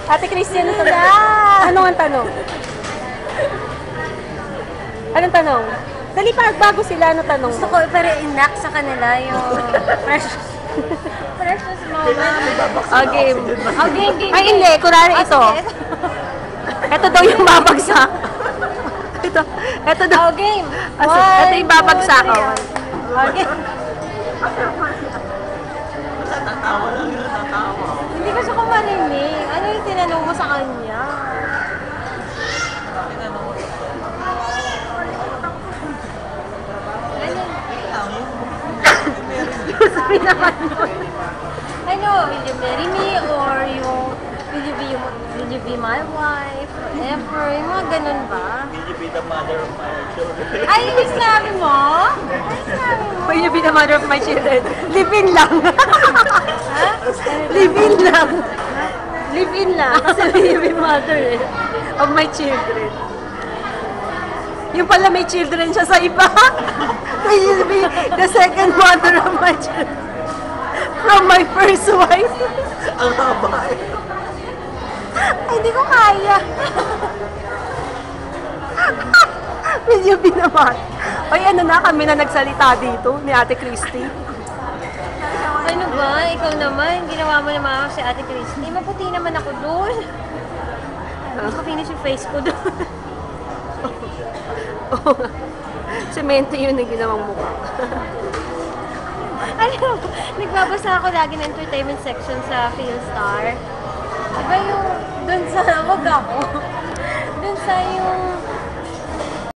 Ate Christian, ano tanong? Ano ang tanong? Anong tanong? Dali pa, bago sila, ano tanong? Gusto ko ipare-enact sa kanila yung precious moment. Okay. Game. Ay, hindi. Kunwari ito. Ito daw yung babagsak. Ito daw. Game. Ito yung babagsak. Okay. Hindi ko siya kumarinig. Ano yung tinanong mo sa kanya? Sabi naman nun. Ano, will you marry me or will you be my wife forever? Yung mga ganun ba? Will you be the mother of my children? Ay, yung sinabi mo? Ay, sinabi mo? Will you be the mother of my children? Live-in lang. Ha? Live-in lang. Live-in lang. Kasi will you be mother of my children. Yung pala may children siya sa iba. Will you be the second mother of my children? From my first wife. Ang haba eh. Ay, hindi ko kaya. Will you be naman? Ay, ano na, kami na nagsalita dito ni Ate Christy. Ano ba? Ikaw naman, ginawa mo naman ako si Ate Christy. Maputi naman ako doon. Mas makinis yung face ko doon. Semento yun ang ginawang mukha. Ano, nagbabasa ako lagi ng entertainment section sa Philstar. Diba yung, dun sa, wag ako, dun sa yung